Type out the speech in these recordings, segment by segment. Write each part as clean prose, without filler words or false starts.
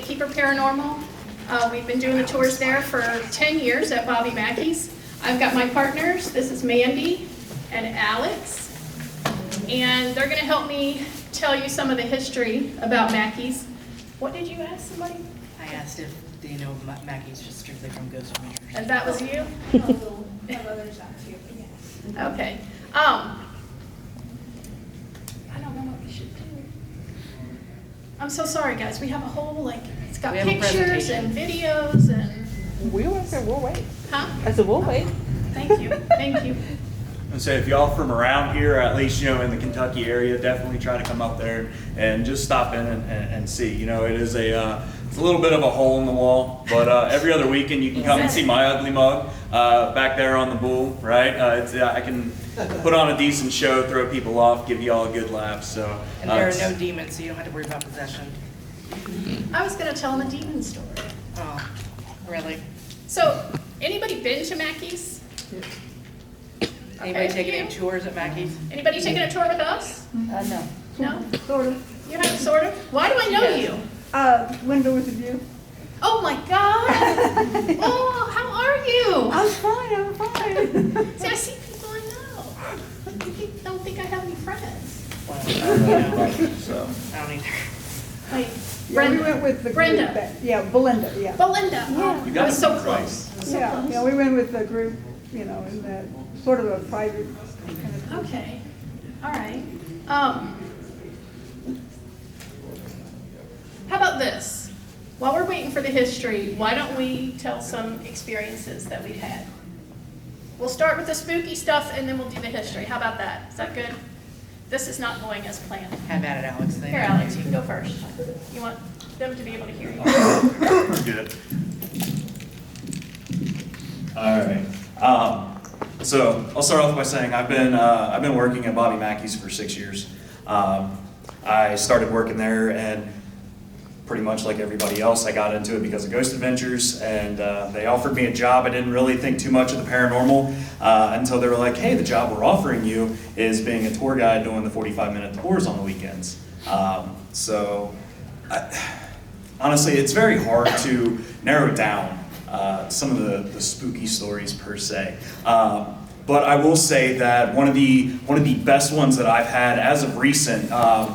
Gatekeeper Paranormal. We've been doing the tours there for 10 years at Bobby Mackeys. I've got my partners. This is Mandy and Alex. And they're going to help me tell you some of the history about Mackeys. What did you ask somebody? I asked if they know Mackeys just strictly from ghost adventures. And that was you? Have other shots here, but yes. Okay. I don't know what we should do. I'm so sorry, guys. We have a whole, like, it's got We have a pictures and videos and, We won't say we'll wait. huh? I said we'll wait. Thank you, thank you. And so if y'all from around here, at least, you know, in the Kentucky area, definitely try to come up there and just stop in and see. You know, it is it's a little bit of a hole in the wall, but every other weekend you can come and see my ugly mug back there on the bull, right? I can put on a decent show, throw people off, give you all a good laugh. So And there are no demons, so you don't have to worry about possession. I was gonna tell them a demon story. Oh, really? So, anybody been to Mackeys? Anybody Okay, taking you? any tours at Mackeys? Anybody taking a tour with us? No. No? Sort of. You have, sort of? Why do I know Yes. you? Window with a view. Oh my God! Oh, how are you? I'm fine. See, I see people I know. I don't think I have any friends. Well, you know, so. I don't either. Wait, Yeah, Brenda. we went with the Brenda. group. Yeah, Belinda, yeah. Belinda. Yeah. You I got was it so right. close. I was so Yeah, close. yeah, we went with the group, you know, in that sort of a private kind of. Okay, all right. How about this? While we're waiting for the history, why don't we tell some experiences that we've had? We'll start with the spooky stuff and then we'll do the history. How about that? Is that good? This is not going as planned. Have at it, Alex. Here, Alex, you can go first. You want them to be able to hear you. We're good. All right. So I'll start off by saying I've been working at Bobby Mackeys for 6 years. I started working there, and pretty much like everybody else, I got into it because of Ghost Adventures, and they offered me a job. I didn't really think too much of the paranormal until they were like, "Hey, the job we're offering you is being a tour guide doing the 45-minute tours on the weekends." Honestly, it's very hard to narrow down some of the spooky stories per se. But I will say that one of the best ones that I've had as of recent,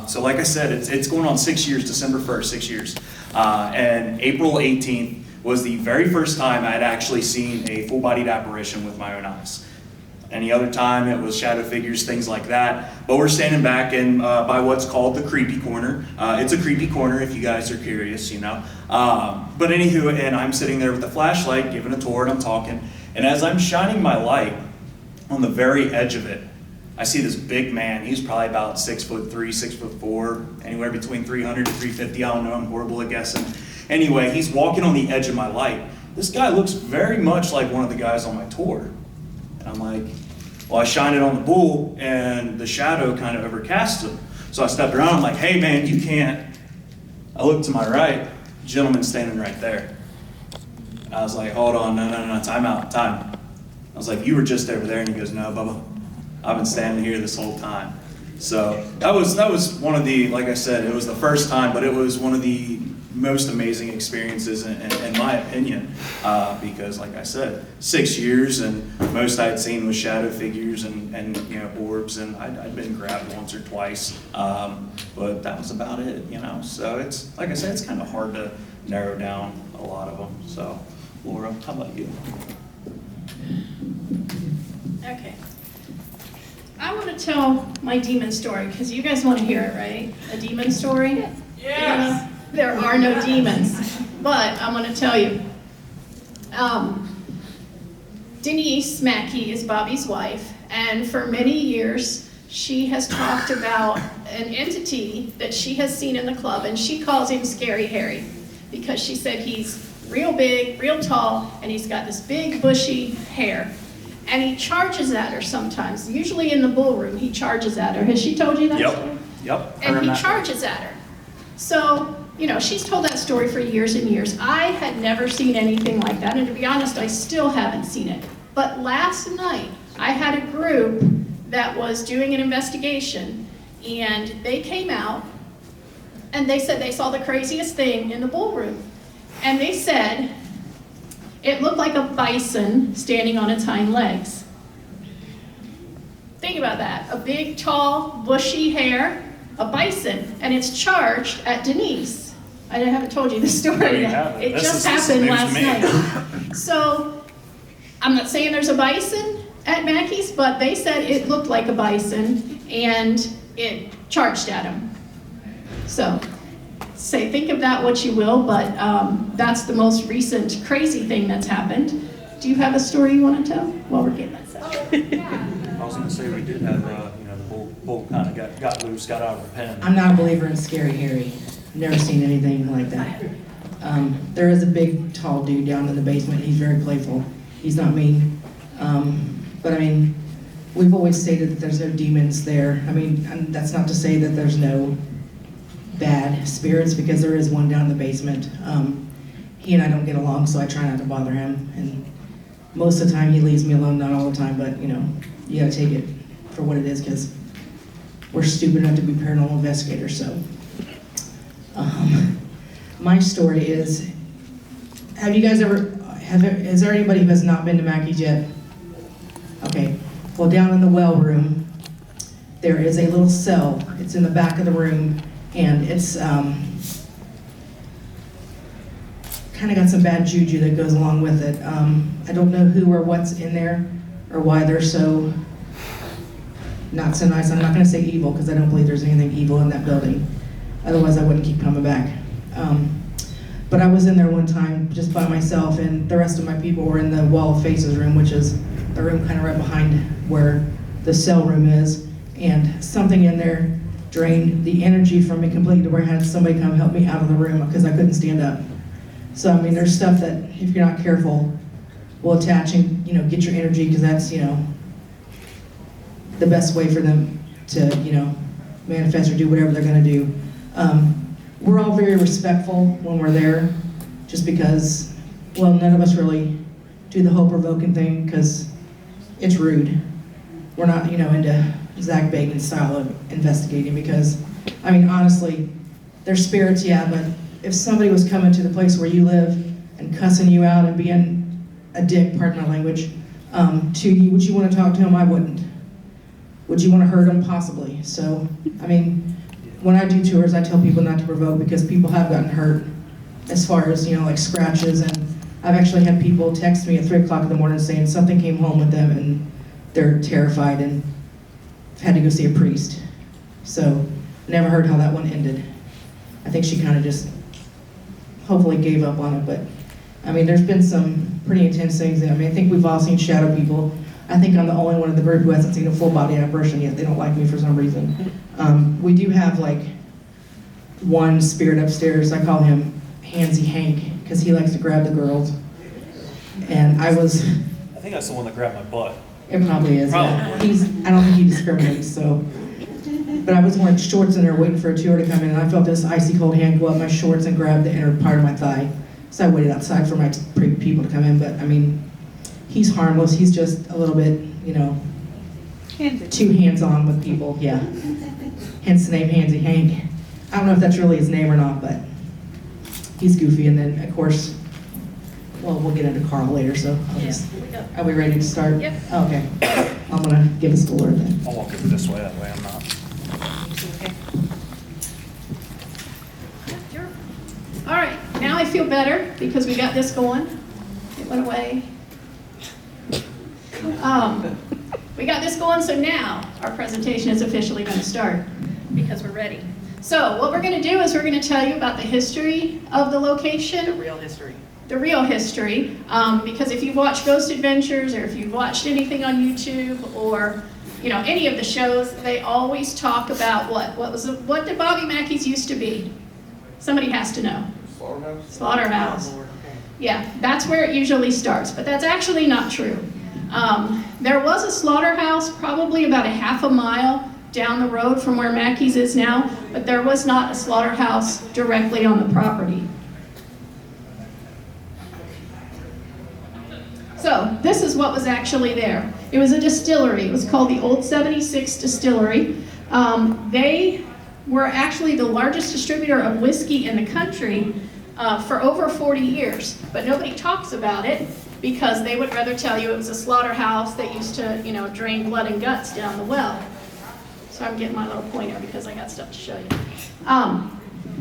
so like I said, it's going on 6 years, December 1st, 6 years. And April 18th was the very first time I'd actually seen a full-bodied apparition with my own eyes. Any other time it was shadow figures, things like that. But we're standing back in by what's called the creepy corner. It's a creepy corner if you guys are curious, you know. But anywho, and I'm sitting there with the flashlight, giving a tour, and I'm talking. And as I'm shining my light on the very edge of it, I see this big man. He's probably about 6'3", 6'4", anywhere between 300 to 350. I don't know, I'm horrible at guessing. Anyway, he's walking on the edge of my light. This guy looks very much like one of the guys on my tour. And I'm like, well, I shine it on the bull, and the shadow kind of overcasts him. So I stepped around, I'm like, hey man, you can't. I look to my right, gentleman standing right there. I was like, hold on, no, time out, time. I was like, you were just over there, and he goes, no, Bubba, I've been standing here this whole time. So that was one of the, like I said, it was the first time, but it was one of the most amazing experiences in my opinion, because like I said, 6 years, and most I'd seen was shadow figures and you know, orbs, and I'd been grabbed once or twice, but that was about it, you know. So it's, like I said, it's kind of hard to narrow down a lot of them. So Laura, how about you? Okay. I want to tell my demon story because you guys want to hear it, right? A demon story? Yes. There are no demons, but I'm going to tell you. Denise Mackey is Bobby's wife, and for many years she has talked about an entity that she has seen in the club, and she calls him Scary Harry because she said he's real big, real tall, and he's got this big bushy hair. And he charges at her sometimes. Usually in the ballroom, he charges at her. Has she told you that story? Yep. And he charges at her. So, you know, she's told that story for years and years. I had never seen anything like that, and to be honest, I still haven't seen it. But last night, I had a group that was doing an investigation, and they came out, and they said they saw the craziest thing in the ballroom. And they said it looked like a bison standing on its hind legs. Think about that. A big, tall, bushy hair, a bison, and it's charged at Denise. I haven't told you the story No, you yet. haven't. It This just is happened news to last me. night. So, I'm not saying there's a bison at Mackeys, but they said it looked like a bison, and it charged at him. So, think of that what you will, but that's the most recent crazy thing that's happened. Do you have a story you want to tell while we're getting that set? I was gonna say, we did have, the bull kind of got loose, got out of the pen. I'm not a believer in Scary Harry. Never seen anything like that. There is a big, tall dude down in the basement. He's very playful. He's not mean. But I mean, we've always stated that there's no demons there. I mean, and that's not to say that there's no bad spirits, because there is one down in the basement. He and I don't get along, so I try not to bother him. And most of the time he leaves me alone, not all the time, but you gotta take it for what it is, because we're stupid enough to be paranormal investigators, so. My story is, have you guys is there anybody who has not been to Mackeys yet? Okay, well, down in the well room, there is a little cell. It's in the back of the room, and it's kind of got some bad juju that goes along with it. I don't know who or what's in there, or why they're so not so nice. I'm not gonna say evil, because I don't believe there's anything evil in that building. Otherwise, I wouldn't keep coming back. But I was in there one time just by myself, and the rest of my people were in the wall of faces room, which is the room kind of right behind where the cell room is. And something in there drained the energy from me completely, to where I had somebody come help me out of the room because I couldn't stand up. So I mean, there's stuff that if you're not careful will attach and get your energy, because that's the best way for them to manifest or do whatever they're going to do. We're all very respectful when we're there, just because, well, none of us really do the whole provoking thing, because it's rude. We're not, into Zach Bagans style of investigating, because, I mean, honestly, there's spirits, yeah, but if somebody was coming to the place where you live and cussing you out and being a dick, pardon my language, to you, would you want to talk to him? I wouldn't. Would you want to hurt him? Possibly. So, I mean, when I do tours, I tell people not to provoke, because people have gotten hurt, as far as, like scratches, and I've actually had people text me at 3 o'clock in the morning saying something came home with them and they're terrified and had to go see a priest. So, never heard how that one ended. I think she kind of just hopefully gave up on it, but I mean, there's been some pretty intense things. I mean, I think we've all seen shadow people. I think I'm the only one in the group who hasn't seen a full body apparition yet. They don't like me for some reason. We do have like one spirit upstairs. I call him Handsy Hank, because he likes to grab the girls. And I think that's the one that grabbed my butt. It probably is. Probably. Yeah. I don't think he discriminates, so. But I was wearing shorts in there waiting for a tour to come in, and I felt this icy cold hand go up my shorts and grab the inner part of my thigh. So I waited outside for my people to come in, but I mean, he's harmless. He's just a little bit, too hands-on with people, yeah. Hence the name Handsy Hank. I don't know if that's really his name or not, but he's goofy. And then, of course, well, we'll get into Carl later, so are we ready to start? Yep. Okay. I'm gonna give us the word then. I'll walk over this way, that way I'm not. All right, now I feel better because we got this going. It went away. We got this going, so now our presentation is officially going to start because we're ready. So what we're going to do is we're going to tell you about the history of the location. The real history. The real history, because if you've watched Ghost Adventures, or if you've watched anything on YouTube, or any of the shows, they always talk about what did Bobby Mackeys used to be? Somebody has to know. Slaughterhouse? Slaughterhouse. Yeah, that's where it usually starts, but that's actually not true. There was a slaughterhouse probably about a half a mile down the road from where Mackeys is now, but there was not a slaughterhouse directly on the property. So this is what was actually there. It was a distillery. It was called the Old 76 Distillery. They were actually the largest distributor of whiskey in the country for over 40 years, but nobody talks about it because they would rather tell you it was a slaughterhouse that used to, drain blood and guts down the well. So I'm getting my little pointer because I got stuff to show you.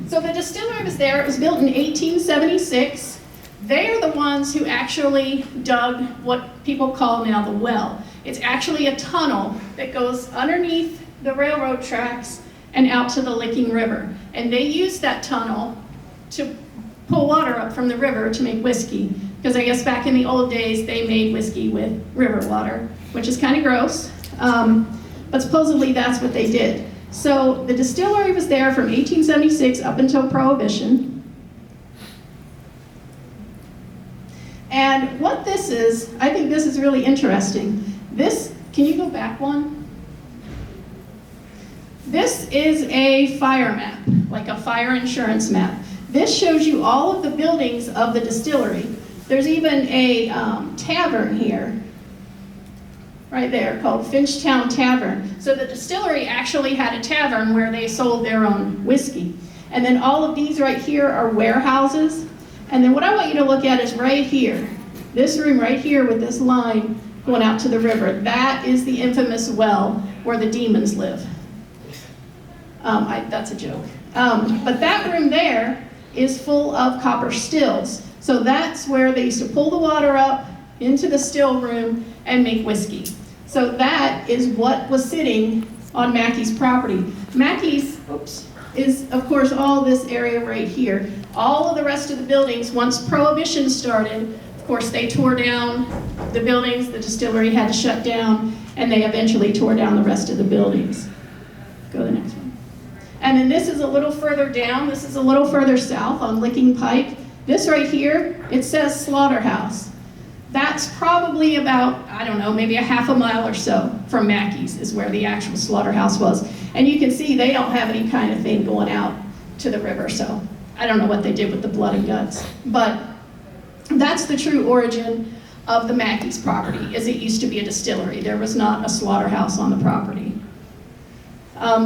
So the distillery was there. It was built in 1876. They are the ones who actually dug what people call now the well. It's actually a tunnel that goes underneath the railroad tracks and out to the Licking River. And they used that tunnel to pull water up from the river to make whiskey. Because I guess back in the old days, they made whiskey with river water, which is kind of gross. But supposedly that's what they did. So the distillery was there from 1876 up until Prohibition. And what this is, I think this is really interesting. This, can you go back one? This is a fire map, like a fire insurance map. This shows you all of the buildings of the distillery. There's even a tavern here, right there, called Finchtown Tavern. So the distillery actually had a tavern where they sold their own whiskey. And then all of these right here are warehouses. And then what I want you to look at is right here. This room right here with this line going out to the river. That is the infamous well where the demons live. That's a joke. But that room there is full of copper stills. So that's where they used to pull the water up into the still room and make whiskey. So that is what was sitting on Mackeys' property. Mackeys, is of course all this area right here. All of the rest of the buildings, once Prohibition started, of course they tore down the buildings, the distillery had to shut down, and they eventually tore down the rest of the buildings. Go to the next one. And then this is a little further down, this is a little further south on Licking Pike. This right here, it says slaughterhouse. That's probably about, I don't know, maybe a half a mile or so from Mackeys is where the actual slaughterhouse was. And you can see they don't have any kind of thing going out to the river, so I don't know what they did with the blood and guts. But that's the true origin of the Mackeys property, is it used to be a distillery. There was not a slaughterhouse on the property.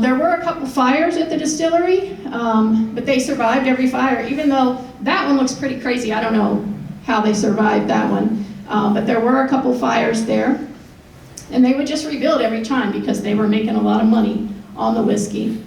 There were a couple fires at the distillery, but they survived every fire, even though that one looks pretty crazy. I don't know how they survived that one. But there were a couple fires there, and they would just rebuild every time because they were making a lot of money on the whiskey.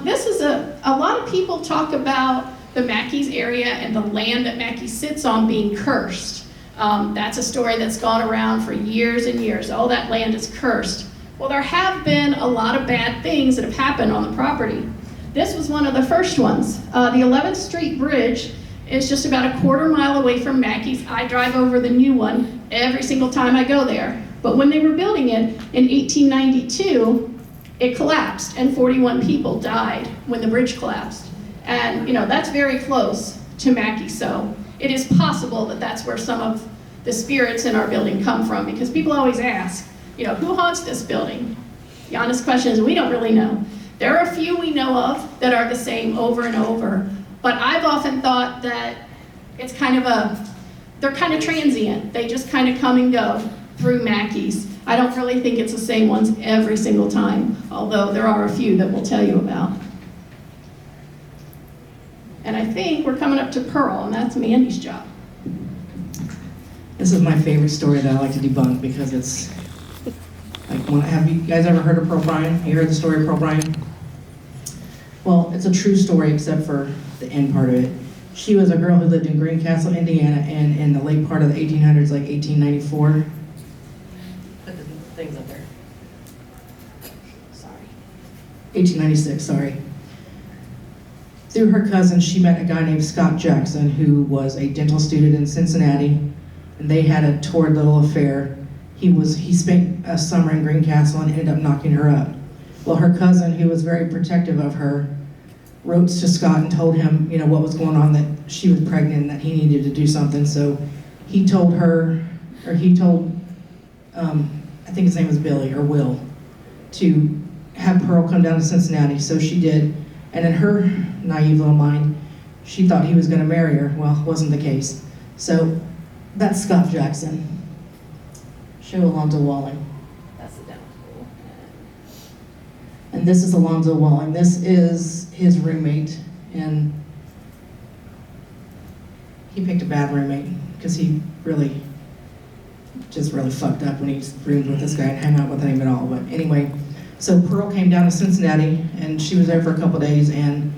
This is a lot of people talk about the Mackeys area and the land that Mackeys sits on being cursed. That's a story that's gone around for years and years. All that land is cursed. Well, there have been a lot of bad things that have happened on the property. This was one of the first ones. The 11th Street Bridge is just about a quarter mile away from Mackeys. I drive over the new one every single time I go there. But when they were building it in 1892, it collapsed and 41 people died when the bridge collapsed. And that's very close to Mackeys, so it is possible that that's where some of the spirits in our building come from, because people always ask, who haunts this building? The honest question is we don't really know. There are a few we know of that are the same over and over. But I've often thought that it's they're kind of transient. They just kind of come and go through Mackeys. I don't really think it's the same ones every single time, although there are a few that we'll tell you about. And I think we're coming up to Pearl, and that's Mandy's job. This is my favorite story that I like to debunk because it's like, have you guys ever heard of Pearl Bryan? You heard the story of Pearl Bryan? Well, it's a true story except for the end part of it. She was a girl who lived in Greencastle, Indiana, and in the late part of the 1800s, like 1894. Put the things up there. Sorry. 1896, sorry. Through her cousin, she met a guy named Scott Jackson, who was a dental student in Cincinnati, and they had a torrid little affair. He spent a summer in Greencastle and ended up knocking her up. Well, her cousin, who was very protective of her, wrote to Scott and told him, what was going on, that she was pregnant and that he needed to do something. So he told her, or he told, I think his name was Billy or Will, to have Pearl come down to Cincinnati. So she did. And in her naive little mind, she thought he was going to marry her. Well, it wasn't the case. So that's Scott Jackson. Show Alonzo Walling. That's the dental school. And this is Alonzo Walling. This is his roommate, and he picked a bad roommate because he really fucked up when he roomed with this guy and hung out with him at all. But anyway, so Pearl came down to Cincinnati, and she was there for a couple days, and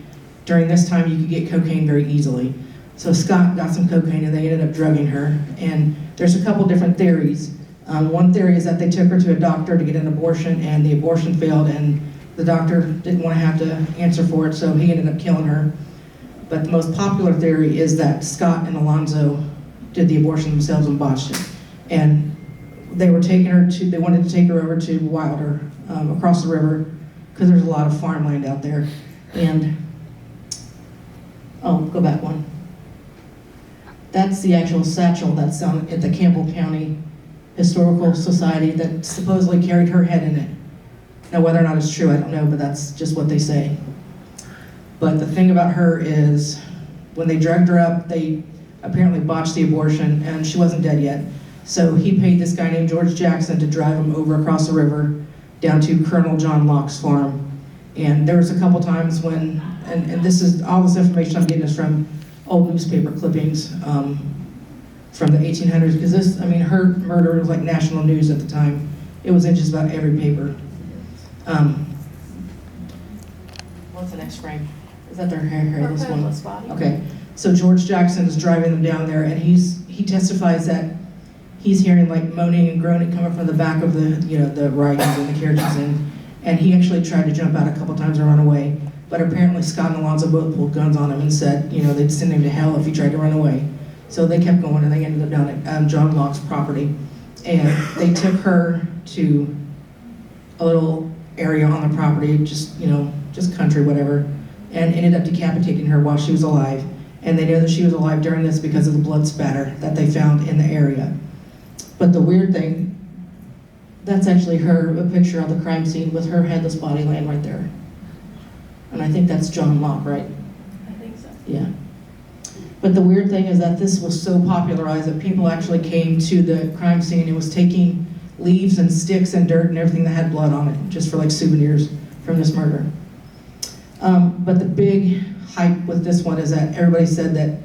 during this time you could get cocaine very easily. So Scott got some cocaine and they ended up drugging her, and there's a couple different theories. One theory is that they took her to a doctor to get an abortion, and the abortion failed, and the doctor didn't want to have to answer for it, so he ended up killing her. But the most popular theory is that Scott and Alonzo did the abortion themselves and botched it. And they wanted to take her over to Wilder, across the river, because there's a lot of farmland out there. And, oh, go back one. That's the actual satchel that's at the Campbell County Historical Society that supposedly carried her head in it. Now, whether or not it's true, I don't know, but that's just what they say. But the thing about her is, when they drugged her up, they apparently botched the abortion, and she wasn't dead yet. So he paid this guy named George Jackson to drive him over across the river down to Colonel John Locke's farm. And there was a couple times when, and this is, all this information I'm getting is from old newspaper clippings from the 1800s, because this, I mean, her murder was like national news at the time. It was in just about every paper. What's the next frame? Is that their hair? This one? Headless body. Okay, so George Jackson is driving them down there, and he testifies that he's hearing like moaning and groaning coming from the back of the, the wagons and the carriages, and he actually tried to jump out a couple times and run away. But apparently Scott and Alonzo both pulled guns on him and said, they'd send him to hell if he tried to run away. So they kept going, and they ended up down at John Locke's property, and they took her to a little area on the property, just country, whatever, and ended up decapitating her while she was alive. And they know that she was alive during this because of the blood spatter that they found in the area. But the weird thing, that's actually a picture of the crime scene with her headless body laying right there. And I think that's John Locke, right? I think so. Yeah. But the weird thing is that this was so popularized that people actually came to the crime scene and was taking leaves and sticks and dirt and everything that had blood on it, just for like souvenirs from this murder. But the big hype with this one is that everybody said that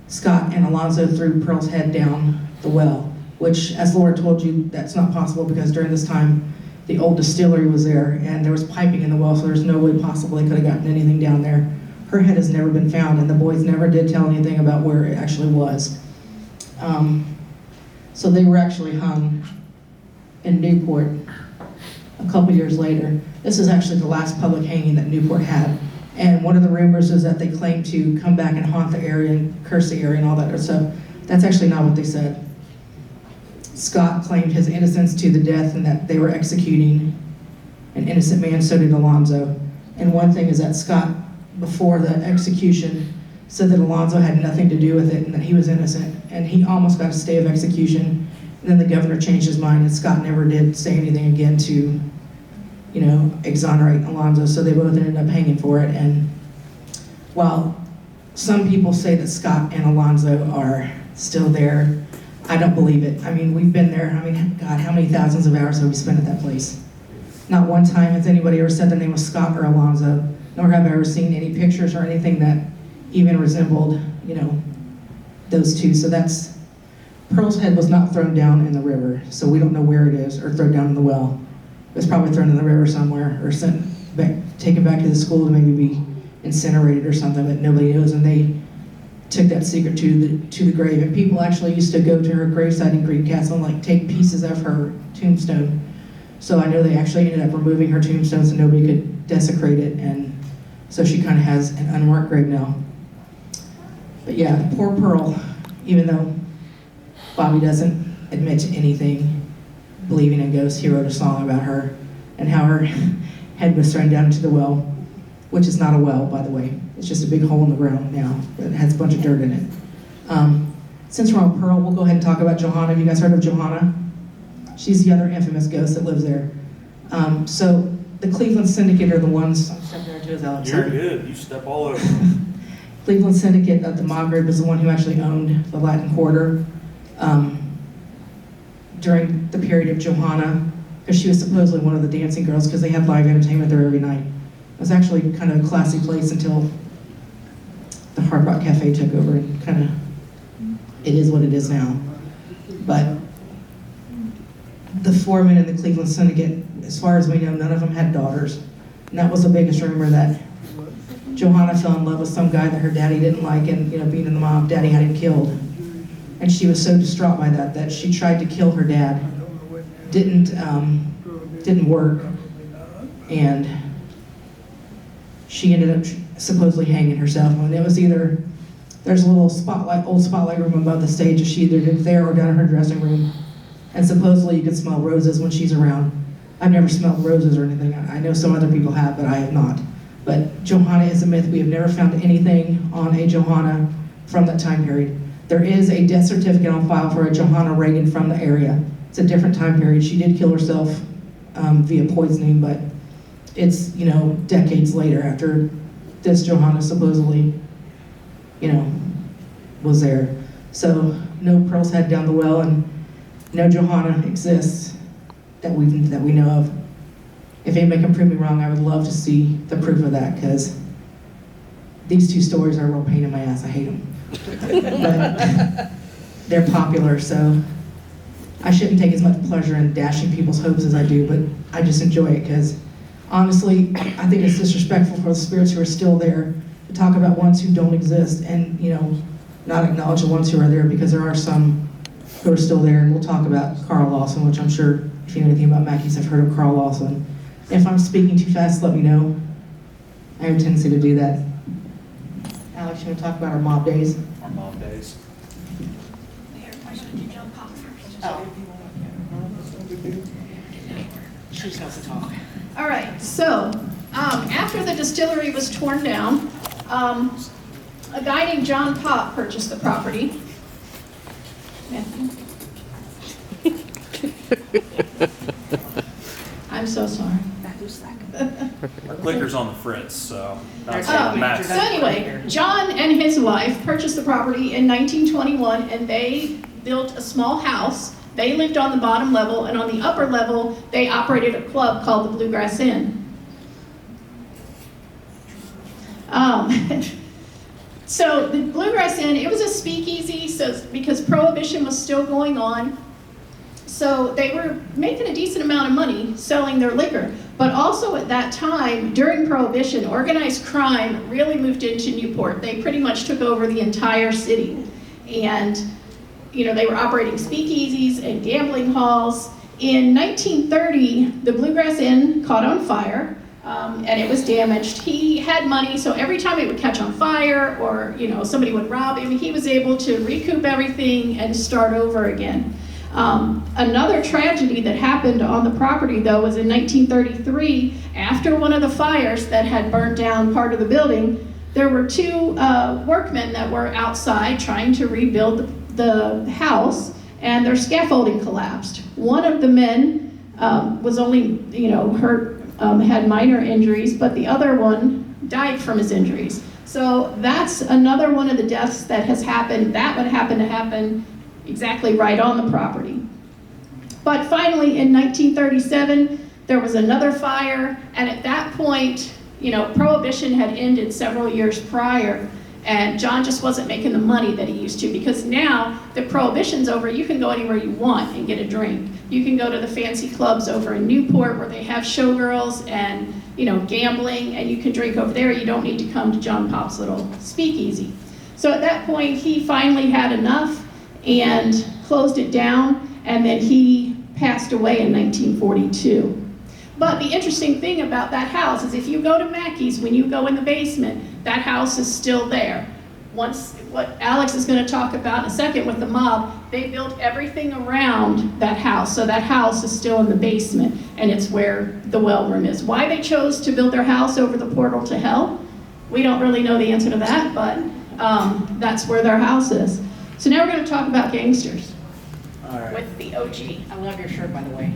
Scott and Alonzo threw Pearl's head down the well, which, as Laura told you, that's not possible because during this time, the old distillery was there and there was piping in the well, so there's no way possible they could have gotten anything down there. Her head has never been found, and the boys never did tell anything about where it actually was. So they were actually hung in Newport a couple years later. This is actually the last public hanging that Newport had. And one of the rumors is that they claimed to come back and haunt the area and curse the area and all that other stuff. That's actually not what they said. Scott claimed his innocence to the death and that they were executing an innocent man, so did Alonzo. And one thing is that Scott, before the execution, said that Alonzo had nothing to do with it and that he was innocent. And he almost got a stay of execution. And then the governor changed his mind and Scott never did say anything again to, exonerate Alonzo. So they both ended up hanging for it. And while some people say that Scott and Alonzo are still there, I don't believe it. I mean, we've been there. I mean, God, how many thousands of hours have we spent at that place? Not one time has anybody ever said their name was Scott or Alonzo, nor have I ever seen any pictures or anything that even resembled, those two. So Pearl's head was not thrown down in the river, so we don't know where it is, or thrown down in the well. It was probably thrown in the river somewhere, or taken back to the school to maybe be incinerated or something, but nobody knows. And they took that secret to the grave. And people actually used to go to her gravesite in Greencastle and take pieces of her tombstone. So I know they actually ended up removing her tombstone so nobody could desecrate it, and so she kind of has an unmarked grave now. But yeah, poor Pearl, even though Bobby doesn't admit to anything believing in ghosts, he wrote a song about her and how her head was thrown down into the well, which is not a well, by the way. It's just a big hole in the ground now that has a bunch of dirt in it. Since we're on Pearl, we'll go ahead and talk about Johanna. Have you guys heard of Johanna? She's the other infamous ghost that lives there. So the Cleveland Syndicate are the ones, I'm stepping there too, Alex. You're good, you step all over. Cleveland Syndicate of the Magrib is the one who actually owned the Latin Quarter. During the period of Johanna, because she was supposedly one of the dancing girls because they had live entertainment there every night. It was actually kind of a classy place until the Hard Rock Cafe took over and kind of, it is what it is now. But the foreman in the Cleveland Syndicate, as far as we know, none of them had daughters. And that was the biggest rumor, that Johanna fell in love with some guy that her daddy didn't like, and being in the mob, daddy had him killed. And she was so distraught by that she tried to kill her dad. Didn't work. And she ended up supposedly hanging herself. And it was either, there's a little old spotlight room above the stage, and she either did it there or down in her dressing room. And supposedly you could smell roses when she's around. I've never smelled roses or anything. I know some other people have, but I have not. But Johanna is a myth. We have never found anything on a Johanna from that time period. There is a death certificate on file for a Johanna Reagan from the area. It's a different time period. She did kill herself via poisoning, but it's, decades later after this Johanna supposedly, was there. So no pearls head down the well, and no Johanna exists that we know of. If anybody can prove me wrong, I would love to see the proof of that, because these two stories are a real pain in my ass. I hate them. But they're popular, so I shouldn't take as much pleasure in dashing people's hopes as I do, but I just enjoy it, because honestly, I think it's disrespectful for the spirits who are still there to talk about ones who don't exist and, not acknowledge the ones who are there, because there are some who are still there. And we'll talk about Carl Lawson, which I'm sure if you know anything about Mackeys have heard of Carl Lawson. If I'm speaking too fast, let me know. I have a tendency to do that. Alex, you want to talk about our mob days? Our mob days. She just wants to talk. All right, so after the distillery was torn down, a guy named John Pop purchased the property. Matthew? I'm so sorry. Our clicker's on the fritz, so that's Oh, on Matt. so anyway, John and his wife purchased the property in 1921, and they built a small house. They lived on the bottom level, and on the upper level, they operated a club called the Bluegrass Inn. So the Bluegrass Inn, it was a speakeasy, because Prohibition was still going on. So they were making a decent amount of money selling their liquor. But also at that time, during Prohibition, organized crime really moved into Newport. They pretty much took over the entire city. And, they were operating speakeasies and gambling halls. In 1930, the Bluegrass Inn caught on fire, and it was damaged. He had money, so every time it would catch on fire or, somebody would rob him, he was able to recoup everything and start over again. Another tragedy that happened on the property, though, was in 1933. After one of the fires that had burnt down part of the building, there were two workmen that were outside trying to rebuild the house, and their scaffolding collapsed. One of the men was only, hurt, had minor injuries, but the other one died from his injuries. So that's another one of the deaths that has happened. That would happen to happen exactly right on the property. But finally, in 1937, there was another fire, and at that point, Prohibition had ended several years prior, and John just wasn't making the money that he used to, because now that Prohibition's over, you can go anywhere you want and get a drink. You can go to the fancy clubs over in Newport where they have showgirls and, gambling, and you can drink over there. You don't need to come to John Pop's little speakeasy. So at that point, he finally had enough and closed it down, and then he passed away in 1942. But the interesting thing about that house is if you go to Mackeys, when you go in the basement, that house is still there. Once, what Alex is going to talk about in a second with the mob, they built everything around that house, so that house is still in the basement, and it's where the well room is. Why they chose to build their house over the portal to hell, we don't really know the answer to that, but that's where their house is. So now we're going to talk about gangsters. All right. With the OG. I love your shirt, by the way.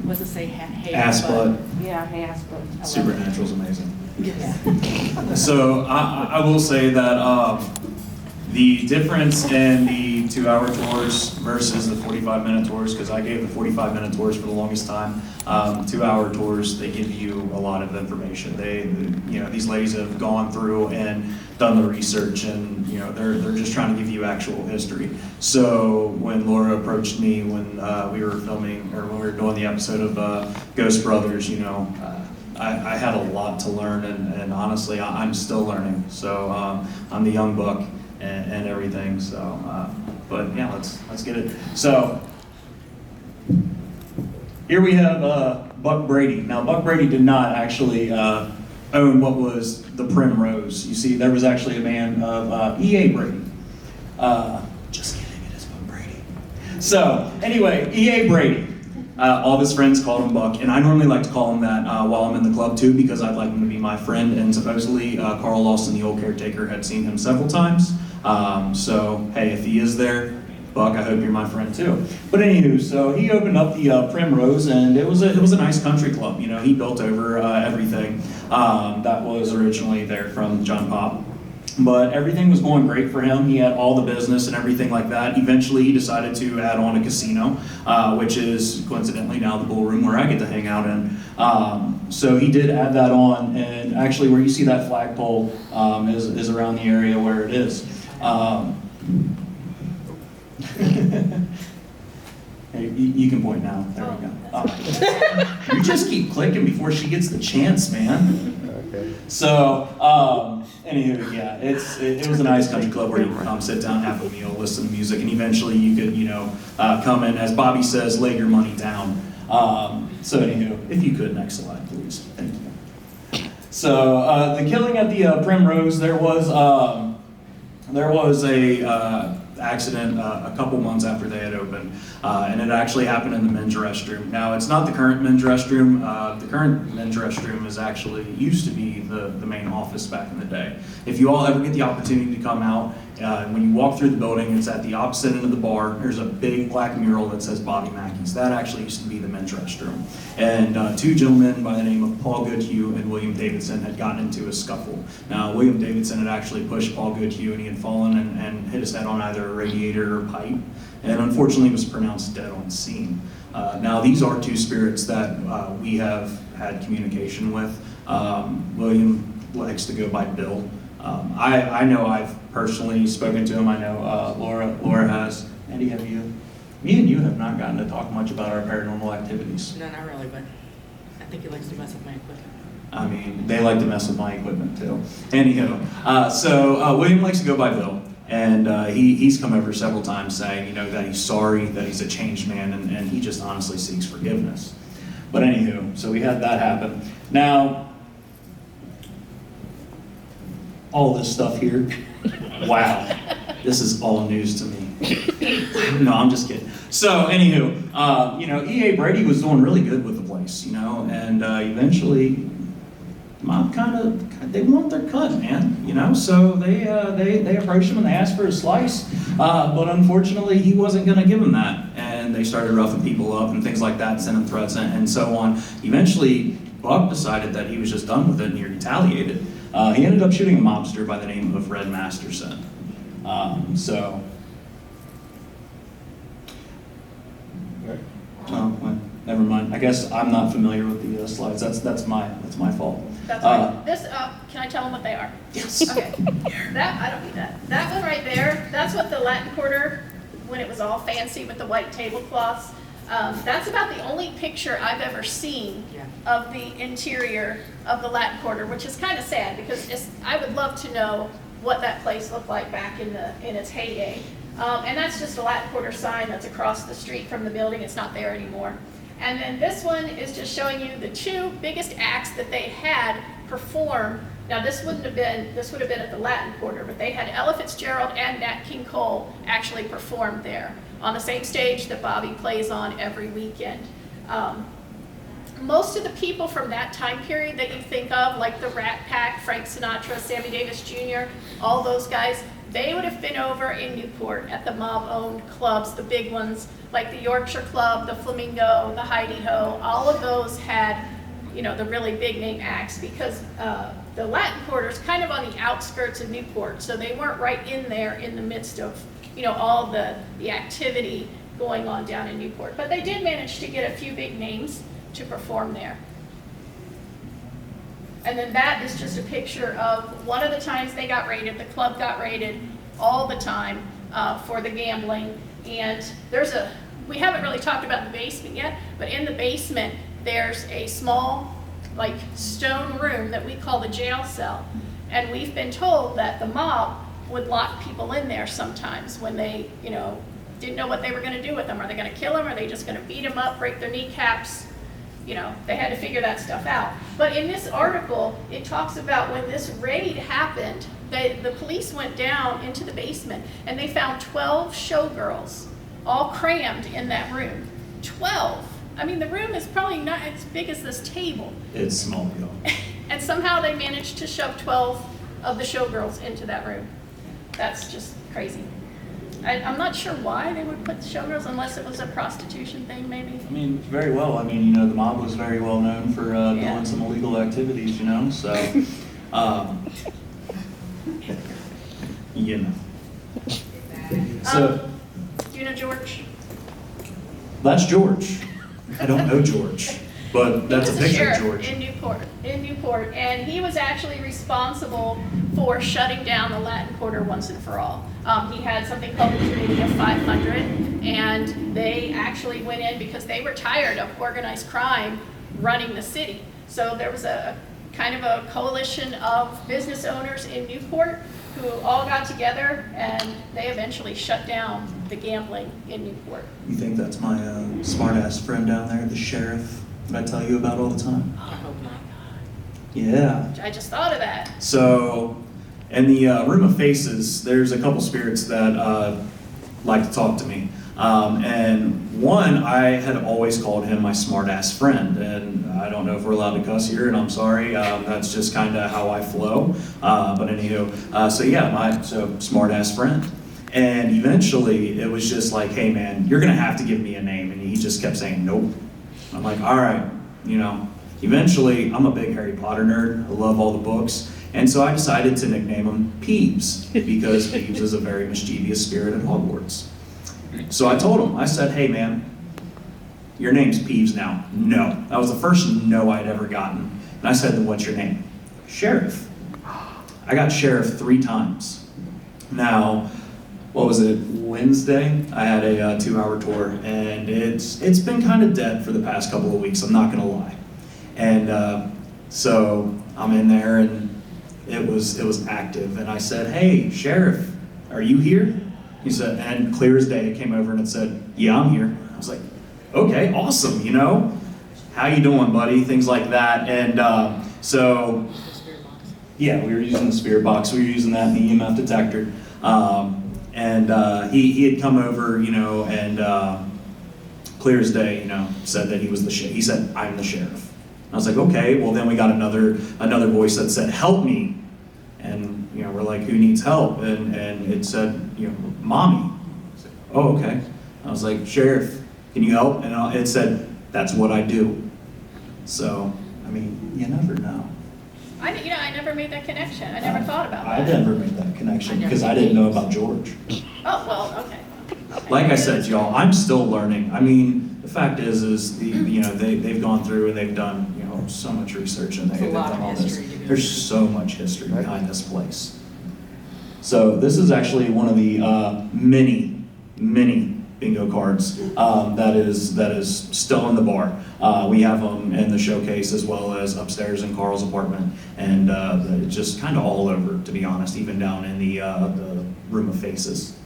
What's it say? Hey, Ass butt. Yeah, ass butt. Supernatural's amazing. Yeah. So I will say that the difference in the 2-hour tours versus the 45-minute tours, because I gave the 45-minute tours for the longest time. 2-hour tours, they give you a lot of information. These ladies have gone through and done the research, and they're just trying to give you actual history. So when Laura approached me when we were filming, or when we were doing the episode of Ghost Brothers, I had a lot to learn, and honestly, I'm still learning. So I'm the young buck and everything. So, but yeah, let's get it. So here we have Buck Brady. Now, Buck Brady did not actually own what was the Primrose. You see, there was actually a man of E.A. Brady. Just kidding, it is Buck Brady. So anyway, E.A. Brady. All of his friends called him Buck, and I normally like to call him that while I'm in the club too, because I'd like him to be my friend, and supposedly Carl Lawson, the old caretaker, had seen him several times. So hey, if he is there, Buck, I hope you're my friend too. But anywho, so he opened up the Primrose, and it was a nice country club. He built over everything that was originally there from John Pop. But everything was going great for him. He had all the business and everything like that. Eventually, he decided to add on a casino, which is coincidentally now the ballroom where I get to hang out in. So he did add that on, and actually where you see that flagpole is around the area where it is. Hey, you can point now. There we go. You just keep clicking before she gets the chance, man. Okay. So, anywho, yeah, it was a nice country club where you can sit down, have a meal, listen to music, and eventually you could, come in, as Bobby says, lay your money down. So anywho, if you could, next slide, please. Thank you. So, the killing at the Primrose, there was a accident a couple months after they had opened, and it actually happened in the men's restroom. Now, it's not the current men's restroom. The current men's restroom is actually used to be the main office back in the day. If you all ever get the opportunity to come out, when you walk through the building, it's at the opposite end of the bar. There's a big black mural that says Bobby Mackeys. That actually used to be the men's restroom. And two gentlemen by the name of Paul Goodhue and William Davidson had gotten into a scuffle. Now, William Davidson had actually pushed Paul Goodhue, and he had fallen and hit his head on either a radiator or pipe, and unfortunately was pronounced dead on scene. Now, these are two spirits that we have had communication with. William likes to go by Bill. I know I've personally spoken to him. I know Laura has. Andy, have you? Me and you have not gotten to talk much about our paranormal activities. No, not really, but I think he likes to mess with my equipment. I mean, they like to mess with my equipment too. Anyhow, so William likes to go by Bill, and he's come over several times saying, that he's sorry, that he's a changed man, and he just honestly seeks forgiveness. But anywho, so we had that happen. Now, all this stuff here, wow, this is all news to me. No, I'm just kidding. So anywho, E.A. Brady was doing really good with the place, and eventually, Mom they want their cut, man, so they approached him and they asked for a slice, but unfortunately he wasn't going to give them that, and they started roughing people up and things like that, sending threats and so on. Eventually, Buck decided that he was just done with it and he retaliated. He ended up shooting a mobster by the name of Red Masterson. Well, never mind. I guess I'm not familiar with the slides. That's my fault. That's right. This, can I tell them what they are? Yes. Okay. I don't need that. That one right there, that's what the Latin Quarter, when it was all fancy with the white tablecloths, that's about the only picture I've ever seen of the interior of the Latin Quarter, which is kind of sad because I would love to know what that place looked like back in its heyday. And that's just a Latin Quarter sign that's across the street from the building. It's not there anymore. And then this one is just showing you the two biggest acts that they had perform. Now this would have been at the Latin Quarter, but they had Ella Fitzgerald and Nat King Cole actually performed there on the same stage that Bobby plays on every weekend. Most of the people from that time period that you think of, like the Rat Pack, Frank Sinatra, Sammy Davis Jr., all those guys, they would have been over in Newport at the mob-owned clubs, the big ones, like the Yorkshire Club, the Flamingo, the Heidi Ho. All of those had, the really big name acts because the Latin Quarter is kind of on the outskirts of Newport, so they weren't right in there in the midst of all the activity going on down in Newport. But they did manage to get a few big names to perform there. And then that is just a picture of one of the times they got raided. The club got raided all the time for the gambling. And we haven't really talked about the basement yet, but in the basement there's a small, like, stone room that we call the jail cell. And we've been told that the mob would lock people in there sometimes when they, didn't know what they were going to do with them. Are they going to kill them? Are they just going to beat them up, break their kneecaps? They had to figure that stuff out. But in this article, it talks about when this raid happened, the police went down into the basement and they found 12 showgirls all crammed in that room. 12. I mean, the room is probably not as big as this table. It's small, y'all. And somehow they managed to shove 12 of the showgirls into that room. That's just crazy. I'm not sure why they would put showgirls, unless it was a prostitution thing, maybe. I mean, very well. I mean, the mob was very well known for doing some illegal activities, so, So, Do you know George? that's George. I don't know George, but that's a He was picture of sheriff George. in Newport, and he was actually responsible for shutting down the Latin Quarter once and for all. He had something called the Committee of 500, and they actually went in because they were tired of organized crime running the city. So there was a kind of a coalition of business owners in Newport who all got together, and they eventually shut down the gambling in Newport. You think that's my smart-ass friend down there, the sheriff that I tell you about all the time? I hope not. Yeah. I just thought of that. So, in the Room of Faces, there's a couple spirits that like to talk to me. And one, I had always called him my smart-ass friend, and I don't know if we're allowed to cuss here, and I'm sorry, that's just kind of how I flow. But anywho, so smart-ass friend. And eventually, it was just like, hey man, you're gonna have to give me a name, and he just kept saying nope. I'm like, all right, Eventually, I'm a big Harry Potter nerd, I love all the books, and so I decided to nickname him Peeves, because Peeves is a very mischievous spirit at Hogwarts. So I told him, I said, hey man, your name's Peeves now. No. That was the first no I'd ever gotten. And I said, then what's your name? Sheriff. I got Sheriff 3 times. Now, what was it, Wednesday? I had a 2-hour tour, and it's been kind of dead for the past couple of weeks, I'm not gonna lie. And so I'm in there, and it was active, and I said, hey, Sheriff, are you here? He said, and clear as day, it came over and it said, yeah, I'm here. I was like, okay, awesome, How you doing, buddy? Things like that. And so, yeah, we were using the spirit box. We were using that in the EMF detector. He had come over, and clear as day, said that he was the sheriff. He said, I'm the sheriff. I was like, okay, well then we got another voice that said, help me. And we're like, who needs help? And it said, mommy. I said, oh, okay. I was like, Sheriff, can you help? And it said, that's what I do. So, I mean, you never know. I never made that connection. I never thought about I that. never made that connection because I didn't know about George. Oh, well, okay. Like I said, y'all, I'm still learning. I mean, the fact is they've gone through and they've done, so much research, and they've lot done of all this. history to go There's so much history behind this place. So this is actually one of the many bingo cards that is still in the bar. We have them in the showcase as well as upstairs in Carl's apartment, and it's just kind of all over, to be honest, even down in the Room of Faces.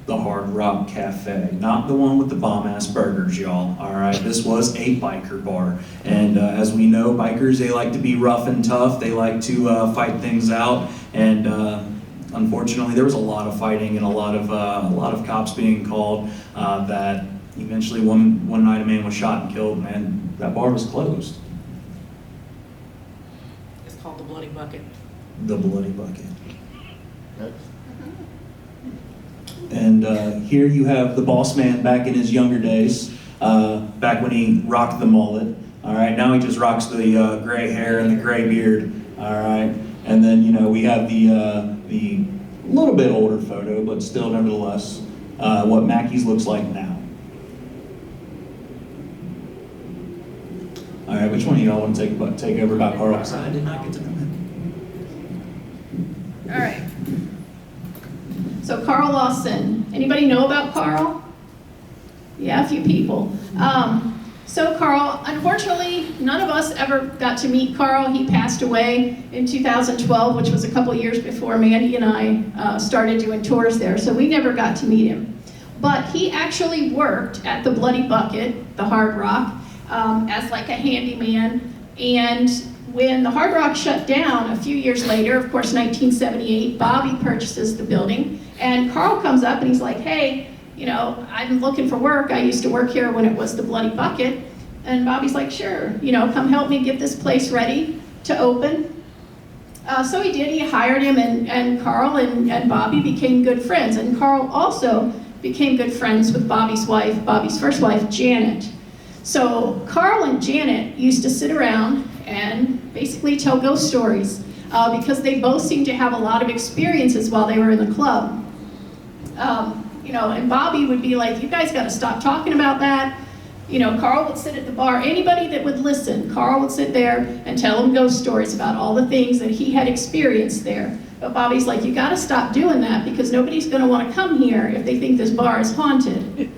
The Hard Rock Cafe, not the one with the bomb-ass burgers, y'all, all right? This was a biker bar, and as we know, bikers, they like to be rough and tough, they like to fight things out, and unfortunately, there was a lot of fighting and a lot of cops being called that eventually one night a man was shot and killed, and that bar was closed. It's called the Bloody Bucket. The Bloody Bucket. And here you have the boss man back in his younger days, back when he rocked the mullet. All right, now he just rocks the gray hair and the gray beard. All right, And then, you know, we have the little bit older photo, but still nevertheless, what Mackeys looks like now. All right, which one of y'all want to take over about Carl? I did not get to them. All right. So Carl Lawson. Anybody know about Carl? Yeah, a few people. So Carl, unfortunately, none of us ever got to meet Carl. He passed away in 2012, which was a couple years before Mandy and I started doing tours there, so we never got to meet him. But he actually worked at the Bloody Bucket, the Hard Rock, as like a handyman. And when the Hard Rock shut down a few years later, of course 1978, Bobby purchases the building, and Carl comes up and he's like, hey, you know, I'm looking for work. I used to work here when it was the Bloody Bucket. And Bobby's like, sure, you know, come help me get this place ready to open. So he did. He hired him, and Carl and Bobby became good friends. And Carl also became good friends with Bobby's wife, Bobby's first wife, Janet. So Carl and Janet used to sit around and basically tell ghost stories because they both seemed to have a lot of experiences while they were in the club. You know, and Bobby would be like, you guys got to stop talking about that. You know, Carl would sit at the bar. Anybody that would listen, Carl would sit there and tell them ghost stories about all the things that he had experienced there. But Bobby's like, you got to stop doing that because nobody's going to want to come here if they think this bar is haunted.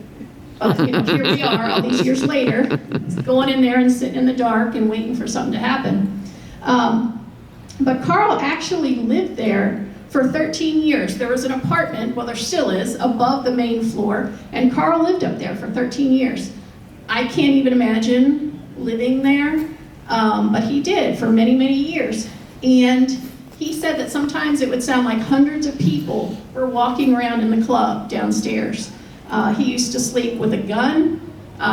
But you know, here we are all these years later, going in there and sitting in the dark and waiting for something to happen. But Carl actually lived there for 13 years. There was an apartment, well there still is, above the main floor, and Carl lived up there for 13 years. I can't even imagine living there, but he did for many, many years. And he said that sometimes it would sound like hundreds of people were walking around in the club downstairs. He used to sleep with a gun.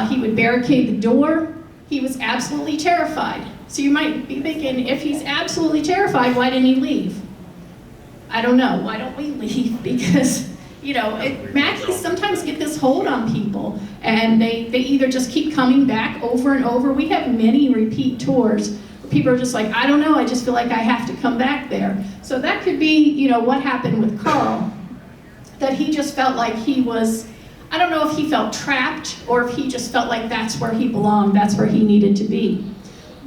He would barricade the door. He was absolutely terrified. So you might be thinking, if he's absolutely terrified, why didn't he leave? I don't know. Why don't we leave? Because, you know, Mackeys sometimes get this hold on people, and they either just keep coming back over and over. We have many repeat tours where people are just like, I don't know, I just feel like I have to come back there. So that could be, you know, what happened with Carl, that he just felt like he was, I don't know if he felt trapped or if he just felt like that's where he belonged, that's where he needed to be.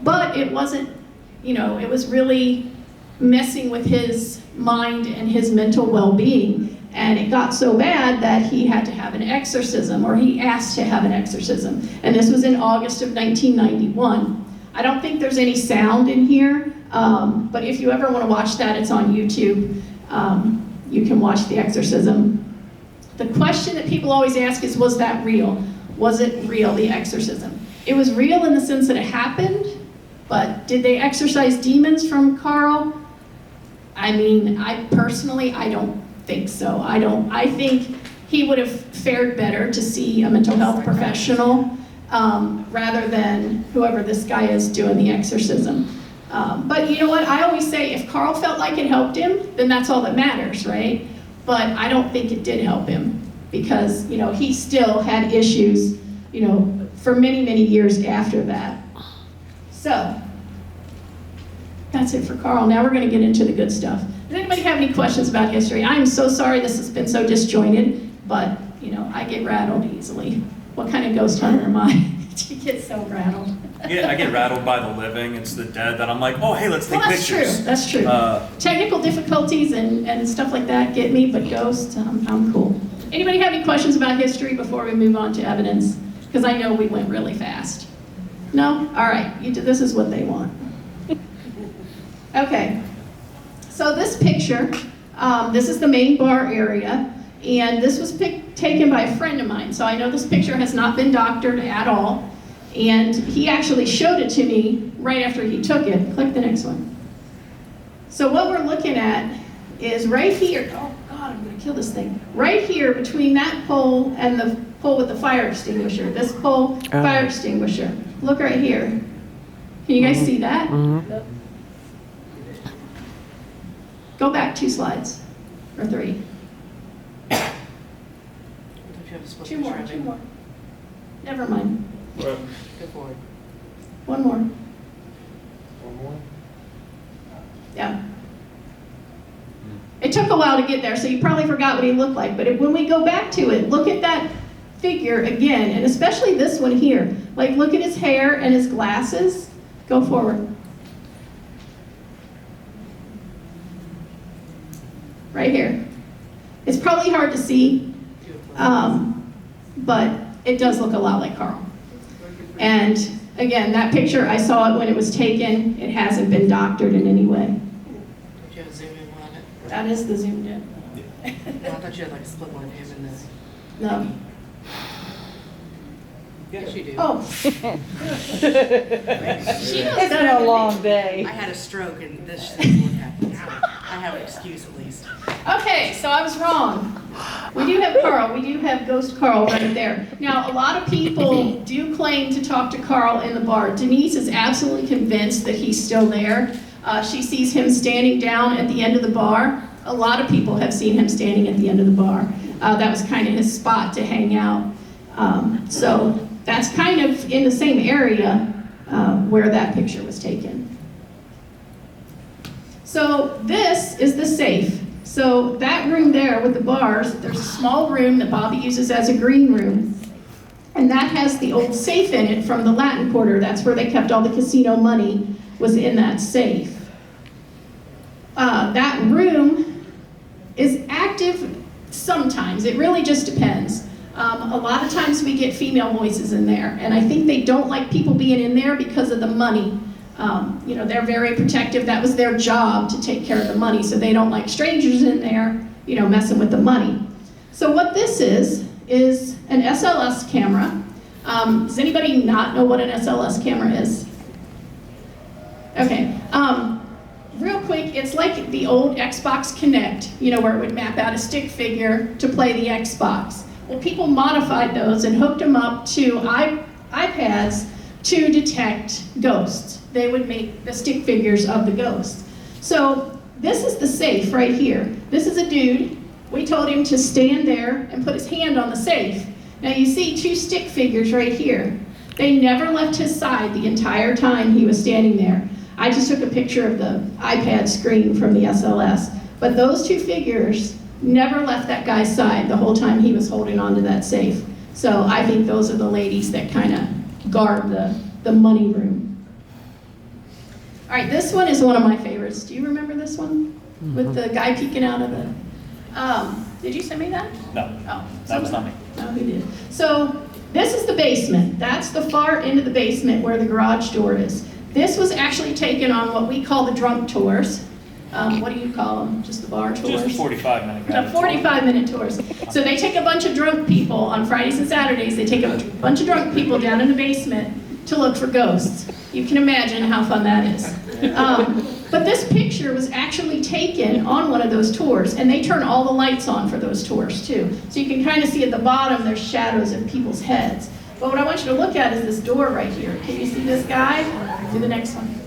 But it wasn't, you know, it was really messing with his mind and his mental well-being. And it got so bad that he had to have an exorcism, or he asked to have an exorcism. And this was in August of 1991. I don't think there's any sound in here, but if you ever want to watch that, it's on YouTube. You can watch the exorcism. The question that people always ask is, was that real? Was it real, the exorcism? It was real in the sense that it happened, but did they exorcise demons from Carl? I mean, I don't think so. I think he would have fared better to see a mental health professional rather than whoever this guy is doing the exorcism. But you know what? I always say if Carl felt like it helped him, then that's all that matters, right? But I don't think it did help him because, you know, he still had issues, you know, for many, many years after that. So, that's it for Carl. Now we're going to get into the good stuff. Does anybody have any questions about history? I'm so sorry this has been so disjointed, but, you know, I get rattled easily. What kind of ghost hunter am I? You get so rattled. Yeah, I get rattled by the living. It's the dead that I'm like, oh, hey, let's take pictures. That's true. Technical difficulties and stuff like that get me, but ghosts, I'm cool. Anybody have any questions about history before we move on to evidence? Because I know we went really fast. No? All right. This is what they want. Okay. So this picture, this is the main bar area, and this was taken by a friend of mine. So I know this picture has not been doctored at all. And he actually showed it to me right after he took it. Click the next one. So what we're looking at is right here. Oh God, I'm gonna kill this thing. Right here between that pole and the pole with the fire extinguisher. This pole, fire extinguisher. Look right here. Can you guys see that? Mm-hmm. Go back 2 slides, or 3. Two more. Never mind. Go forward. One more. One more? Yeah. took a while to get there, so you probably forgot what he looked like. But when we go back to it, look at that figure again, and especially this one here. Like, look at his hair and his glasses. Go forward. Right here. It's probably hard to see, but it does look a lot like Carl. And again, that picture, I saw it when it was taken. It hasn't been doctored in any way. Did you have a zoom in one of it? That is the zoomed in. No, I thought you had like a split one of him and this. No. Yes, you do. Oh. It's been a long day. I had a stroke and this is what happened, so I have an excuse at least. Okay, so I was wrong. We do have Carl. We do have Ghost Carl right there. Now, a lot of people do claim to talk to Carl in the bar. Denise is absolutely convinced that he's still there. She sees him standing down at the end of the bar. A lot of people have seen him standing at the end of the bar. That was kind of his spot to hang out. So that's kind of in the same area where that picture was taken. So this is the safe. So that room there with the bars, there's a small room that Bobby uses as a green room. And that has the old safe in it from the Latin Quarter. That's where they kept all the casino money, was in that safe. That room is active sometimes. It really just depends. A lot of times we get female voices in there, and I think they don't like people being in there because of the money. You know, they're very protective. That was their job, to take care of the money, so they don't like strangers in there, you know, messing with the money. So what this is an SLS camera. Does anybody not know what an SLS camera is? Okay. Real quick, it's like the old Xbox Kinect, you know, where it would map out a stick figure to play the Xbox. Well, people modified those and hooked them up to iPads to detect ghosts. They would make the stick figures of the ghosts. So this is the safe right here. This is a dude. We told him to stand there and put his hand on the safe. Now you see two stick figures right here. They never left his side the entire time he was standing there. I just took a picture of the iPad screen from the SLS. But those two figures never left that guy's side the whole time he was holding on to that safe. So I think those are the ladies that kind of guard the money room. All right, this one is one of my favorites. Do you remember this one? With the guy peeking out of the... did you send me that? No, Oh, that was not me. No, he did. So this is the basement. That's the far end of the basement where the garage door is. This was actually taken on what we call the drunk tours. What do you call them? Just the bar tours? Just 45-minute The 45-minute tours. So they take a bunch of drunk people on Fridays and Saturdays. They take a bunch of drunk people down in the basement to look for ghosts. You can imagine how fun that is. But this picture was actually taken on one of those tours, and they turn all the lights on for those tours too. So you can kind of see at the bottom there's shadows of people's heads. But what I want you to look at is this door right here. Can you see this guy? Do the next one.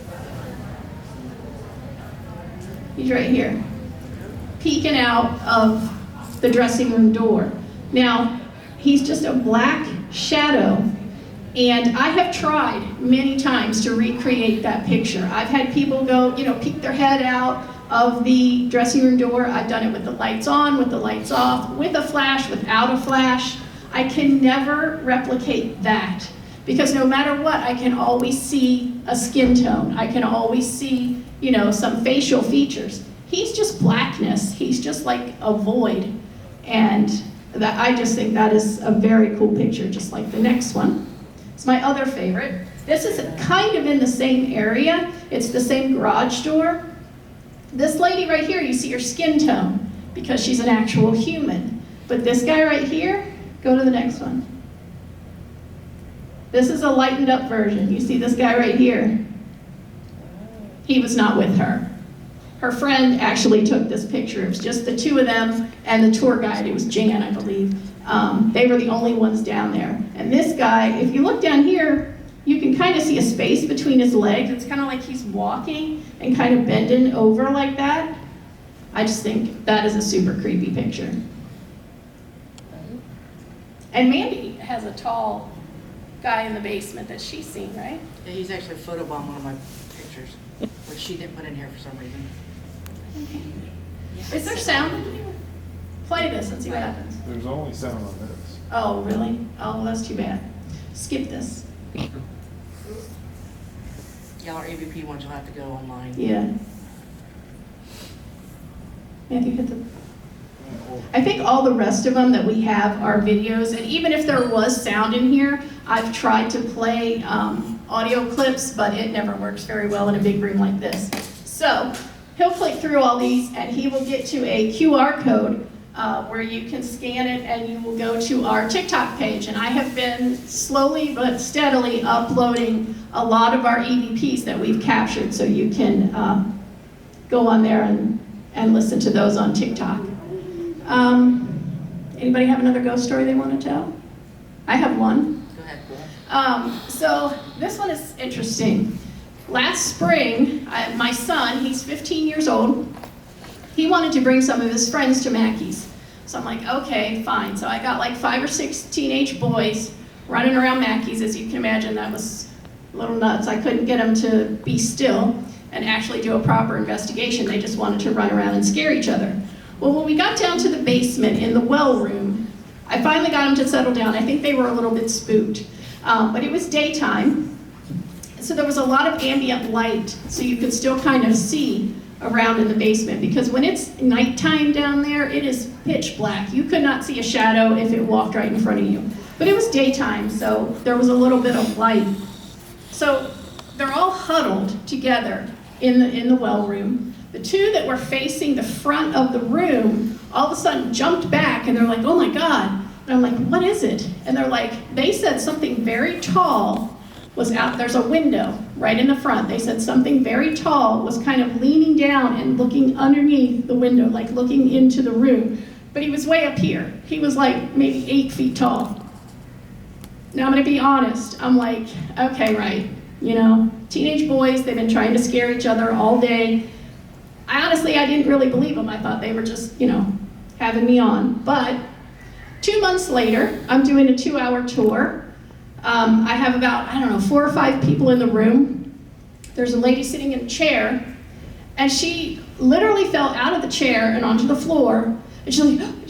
He's right here, peeking out of the dressing room door. Now, he's just a black shadow, and I have tried many times to recreate that picture. I've had people go, you know, peek their head out of the dressing room door. I've done it with the lights on, with the lights off, with a flash, without a flash. I can never replicate that, because no matter what, I can always see a skin tone. I can always see, you know, some facial features. He's just blackness. He's just like a void. And that, I just think that is a very cool picture, just like the next one. It's my other favorite. This is kind of in the same area. It's the same garage door. This lady right here, you see her skin tone because she's an actual human. But this guy right here, go to the next one. This is a lightened up version. You see this guy right here. He was not with her. Her friend actually took this picture. It was just the two of them and the tour guide. It was Jan, I believe. They were the only ones down there. And this guy, if you look down here, you can kind of see a space between his legs. It's kind of like he's walking and kind of bending over like that. I just think that is a super creepy picture. And Mandy has a tall guy in the basement that she's seen, right? Yeah, he's actually photobombed one of my pictures, which she didn't put in here for some reason. Is there sound? Play this and see what happens. There's only sound on this. Oh, really? Oh, that's too bad. Skip this. Y'all are AVP ones, you'll have to go online. Yeah. Matthew, hit the... I think all the rest of them that we have are videos, and even if there was sound in here, I've tried to play audio clips, but it never works very well in a big room like this. So, he'll click through all these, and he will get to a QR code where you can scan it, and you will go to our TikTok page. And I have been slowly but steadily uploading a lot of our EVPs that we've captured, so you can go on there and listen to those on TikTok. Anybody have another ghost story they want to tell? I have one. Go ahead. So this one is interesting. Last spring, my son, he's 15 years old, he wanted to bring some of his friends to Mackeys. So I'm like, okay, fine. So I got like 5 or 6 teenage boys running around Mackeys. As you can imagine, that was a little nuts. I couldn't get them to be still and actually do a proper investigation. They just wanted to run around and scare each other. Well, when we got down to the basement in the well room, I finally got them to settle down. I think they were a little bit spooked, but it was daytime. So there was a lot of ambient light, so you could still kind of see around in the basement, because when it's nighttime down there, it is pitch black. You could not see a shadow if it walked right in front of you. But it was daytime, so there was a little bit of light. So they're all huddled together in the well room. The 2 that were facing the front of the room all of a sudden jumped back, and they're like, oh my God. And I'm like, what is it? And they're like, they said something very tall was out. There's a window right in the front. They said something very tall was kind of leaning down and looking underneath the window, like looking into the room. But he was way up here. He was like maybe 8 feet tall. Now I'm gonna be honest. I'm like, okay, right. You know, teenage boys, they've been trying to scare each other all day. I didn't really believe them. I thought they were just, you know, having me on. But 2 months later, I'm doing a 2-hour tour. I have about, 4 or 5 people in the room. There's a lady sitting in a chair, and she literally fell out of the chair and onto the floor. And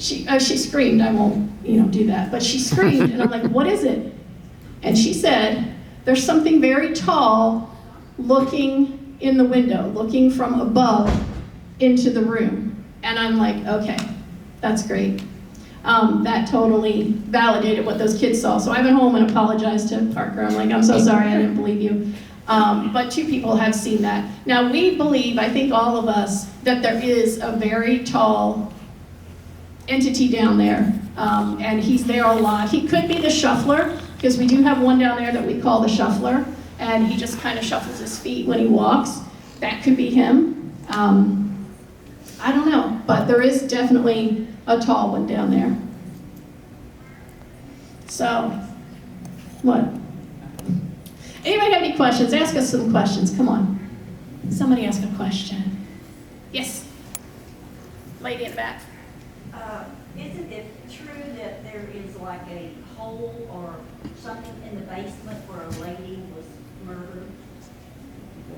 she screamed. I won't, do that. But she screamed, and I'm like, what is it? And she said, there's something very tall looking in the window, looking from above into the room. And I'm like, okay, that's great. That totally validated what those kids saw. So I went home and apologized to Parker. I'm like, I'm so sorry, I didn't believe you. But 2 people have seen that. Now we believe, I think all of us, that there is a very tall entity down there. And he's there a lot. He could be the shuffler, because we do have one down there that we call the shuffler. And he just kind of shuffles his feet when he walks. That could be him. I don't know, but there is definitely a tall one down there. So, what? Anybody have any questions? Ask us some questions, come on. Somebody ask a question. Yes? Lady in the back. Isn't it true that there is like a hole or something in the basement where a lady was murdered?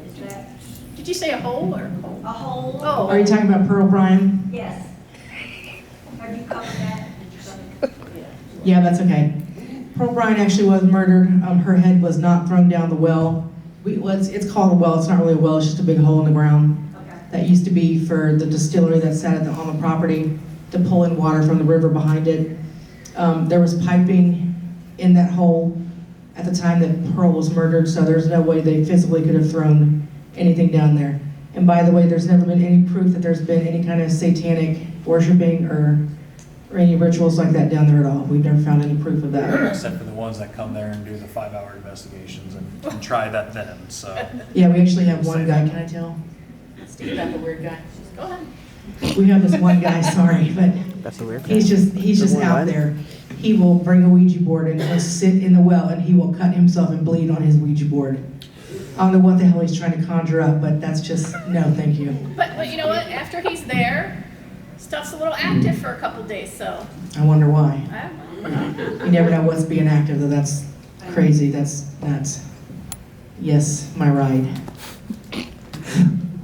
Is that Did you say a hole or a hole? a hole? Oh. Are you talking about Pearl Bryan? Yes. Have you covered that? Did you cover it? Yeah, that's okay. Pearl Bryan actually was murdered. Her head was not thrown down the well. It's called a well. It's not really a well. It's just a big hole in the ground. Okay. That used to be for the distillery that sat on the property to pull in water from the river behind it. There was piping in that hole at the time that Pearl was murdered, so there's no way they physically could have thrown anything down there. And by the way, there's never been any proof that there's been any kind of satanic worshiping or any rituals like that down there at all. We've never found any proof of that. Except for the ones that come there and do the 5-hour investigations and try that then, so. Yeah, we actually have one guy, can I tell? Steve, that's the weird guy. Go ahead. We have this one guy, sorry, but he's just out there. He will bring a Ouija board and he'll sit in the well and he will cut himself and bleed on his Ouija board. I don't know what the hell he's trying to conjure up, but that's just, no, thank you. But you know what? After he's there, stuff's a little active for a couple days, so. I wonder why. I don't know. You never know what's being active, though. That's crazy. That's nuts. Yes, my ride.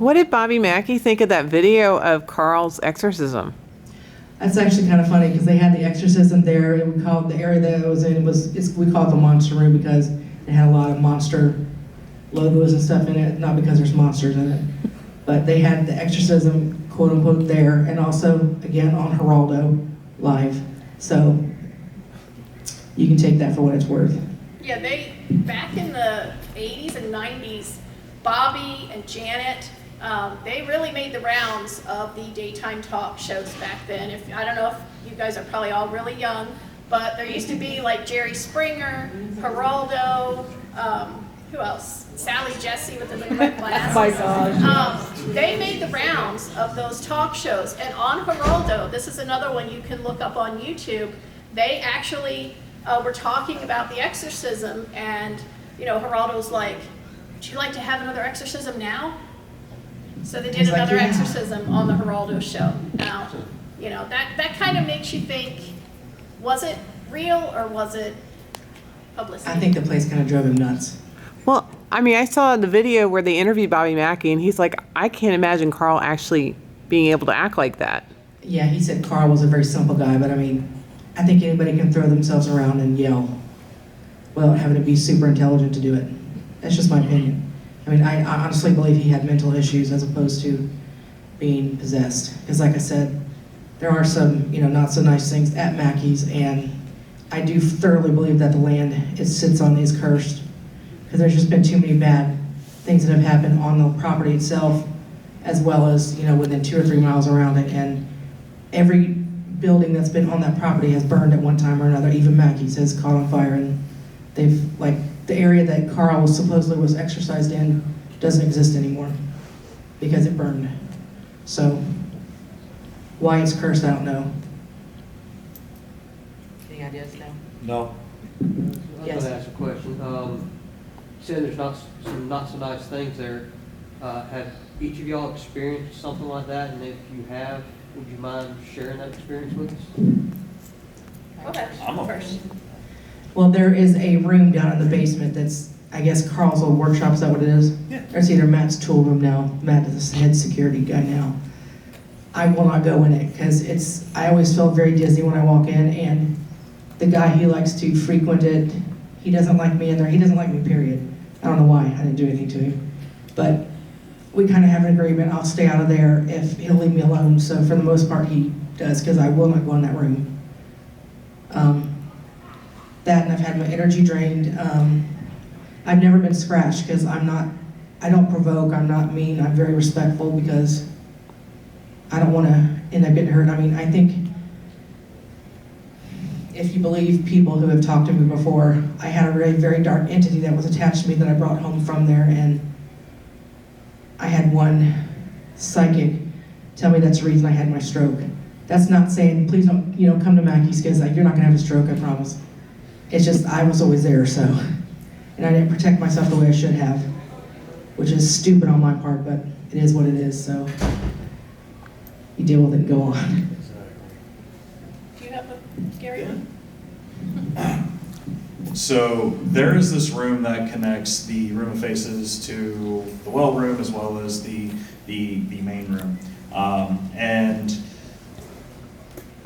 What did Bobby Mackey think of that video of Carl's exorcism? That's actually kind of funny because they had the exorcism there, and we called the area that it was in we call it the monster room because it had a lot of monster logos and stuff in it, not because there's monsters in it, but they had the exorcism quote unquote there, and also again on Geraldo live, so you can take that for what it's worth. Yeah, back in the 80s and 90s, Bobby and Janet, they really made the rounds of the daytime talk shows back then. I don't know if you guys are probably all really young, but there used to be like Jerry Springer, Geraldo, who else? Sally Jesse with the little red glasses. Oh my gosh. They made the rounds of those talk shows, and on Geraldo, this is another one you can look up on YouTube, they actually were talking about the exorcism, and Geraldo's like, would you like to have another exorcism now? So they did He's like, another yeah. exorcism on the Geraldo show. Now, that kind of makes you think, was it real or was it publicity? I think the place kind of drove him nuts. Well, I mean, I saw the video where they interviewed Bobby Mackey, and he's like, I can't imagine Carl actually being able to act like that. Yeah, he said Carl was a very simple guy, but I mean, I think anybody can throw themselves around and yell without having to be super intelligent to do it. That's just my opinion. I mean, I honestly believe he had mental issues as opposed to being possessed. Because like I said, there are some, not so nice things at Mackeys, and I do thoroughly believe that the land it sits on is cursed. Because there's just been too many bad things that have happened on the property itself, as well as, within 2 or 3 miles around it. And every building that's been on that property has burned at one time or another. Even Mackeys has caught on fire, and they've, like, the area that Carl supposedly was exorcised in doesn't exist anymore because it burned. So why it's cursed, I don't know. Any ideas now? No. I'm Yes. going to ask a question. You said there's some not so nice things there. Have each of y'all experienced something like that? And if you have, would you mind sharing that experience with us? Go ahead, I'm okay. first. Well, there is a room down in the basement that's, I guess, Carl's old workshop. Is that what it is? Yeah. Or it's either Matt's tool room now. Matt is the head security guy now. I will not go in it because I always feel very dizzy when I walk in, and the guy he likes to frequent it, he doesn't like me in there. He doesn't like me, period. I don't know why. I didn't do anything to him. But we kind of have an agreement. I'll stay out of there if he'll leave me alone. So for the most part, he does, because I will not go in that room. That, and I've had my energy drained. I've never been scratched because I don't provoke, I'm not mean, I'm very respectful because I don't want to end up getting hurt. I mean, I think if you believe people who have talked to me before, I had a very, very dark entity that was attached to me that I brought home from there, and I had one psychic tell me that's the reason I had my stroke. That's not saying, please don't, come to Mackeys because you're not gonna have a stroke, I promise. It's just, I was always there, so. And I didn't protect myself the way I should have, which is stupid on my part, but it is what it is, so. You deal with it and go on. Do you have a scary one? So there is this room that connects the room of faces to the well room as well as the main room. And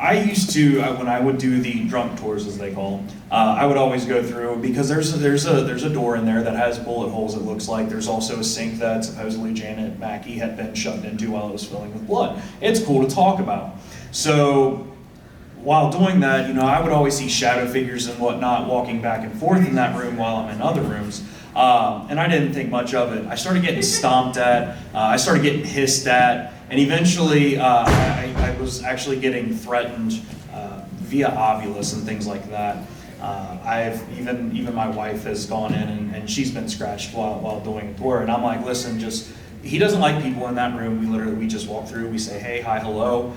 I used to, when I would do the drunk tours, as they call them, I would always go through, because there's a door in there that has bullet holes, it looks like. There's also a sink that supposedly Janet Mackey had been shoved into while it was filling with blood. It's cool to talk about. So while doing that, I would always see shadow figures and whatnot walking back and forth in that room while I'm in other rooms. And I didn't think much of it. I started getting stomped at, I started getting hissed at, and eventually I was actually getting threatened via Ovilus and things like that. Even my wife has gone in and she's been scratched while doing a tour, and I'm like, listen, he doesn't like people in that room. We just walk through, we say, hey, hi, hello.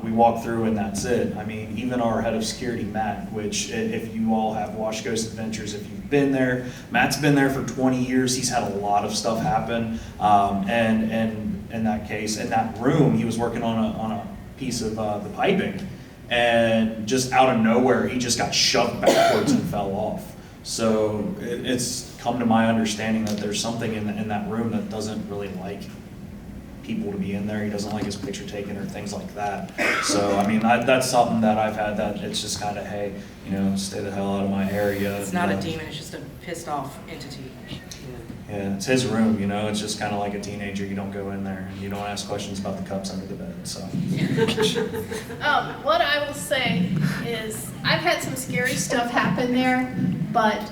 We walk through and that's it. I mean, even our head of security, Matt, which if you all have Wash Ghost Adventures, if you've been there, Matt's been there for 20 years. He's had a lot of stuff happen. And in that case, in that room, he was working on a piece of the piping, and just out of nowhere, he just got shoved backwards and fell off. So it's come to my understanding that there's something in that room that doesn't really like people to be in there. He doesn't like his picture taken or things like that. So, I mean, that's something that I've had, that it's just kind of, hey, stay the hell out of my area. It's not a demon, it's just a pissed off entity. Yeah, it's his room, it's just kind of like a teenager. You don't go in there and you don't ask questions about the cups under the bed, so. What I will say is, I've had some scary stuff happen there, but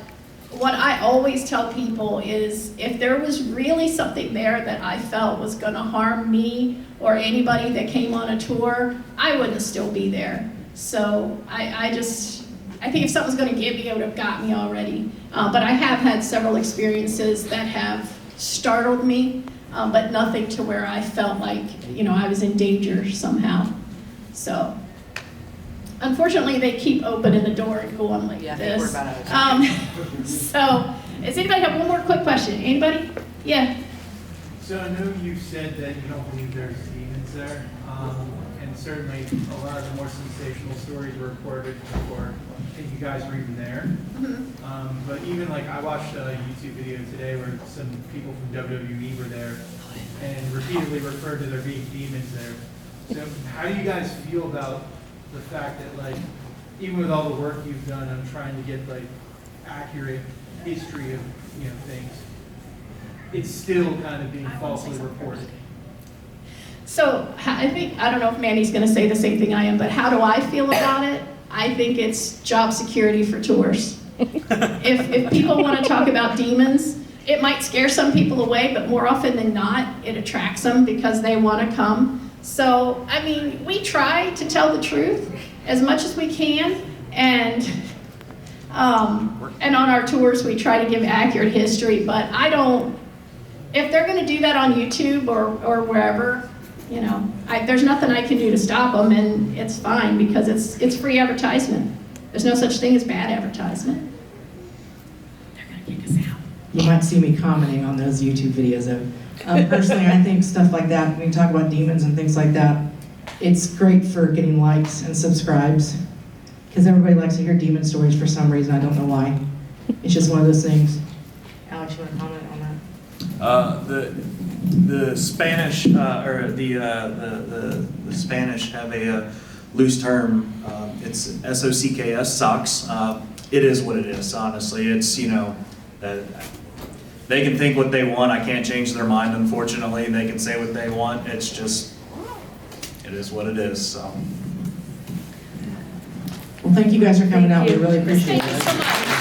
what I always tell people is, if there was really something there that I felt was gonna harm me or anybody that came on a tour, I wouldn't still be there. So I think if something's gonna get me, it would have got me already. But I have had several experiences that have startled me, but nothing to where I felt like, I was in danger somehow. So, unfortunately, they keep opening the door and going like Yeah, I this. think we're about out of So, does anybody have one more quick question? Anybody? Yeah. So I know you said that you don't believe there's demons there, and certainly a lot of the more sensational stories were reported before I think you guys were even there. But even like I watched a YouTube video today where some people from WWE were there and repeatedly referred to there being demons there. So how do you guys feel about the fact that, like, even with all the work you've done on trying to get like accurate history of things, it's still kind of being falsely reported? So, I don't know if Mandy's gonna say the same thing I am, but how do I feel about it? I think it's job security for tours. If people want to talk about demons, it might scare some people away, but more often than not, it attracts them because they want to come. So, I mean, we try to tell the truth as much as we can, and on our tours, we try to give accurate history, but if they're going to do that on YouTube or wherever, there's nothing I can do to stop them, and it's fine because it's free advertisement. There's no such thing as bad advertisement. They're going to kick us out. You might see me commenting on those YouTube videos though. Personally, I think stuff like that, when you talk about demons and things like that, it's great for getting likes and subscribes, because everybody likes to hear demon stories for some reason. I don't know why. It's just one of those things. Alex, you want to comment on that? The Spanish or the Spanish have a loose term. It's SOCKS, socks. It is what it is. Honestly, it's they can think what they want. I can't change their mind. Unfortunately, they can say what they want. It's just it is what it is. So. Well, thank you guys for coming out. We really appreciate it. Thank you so much.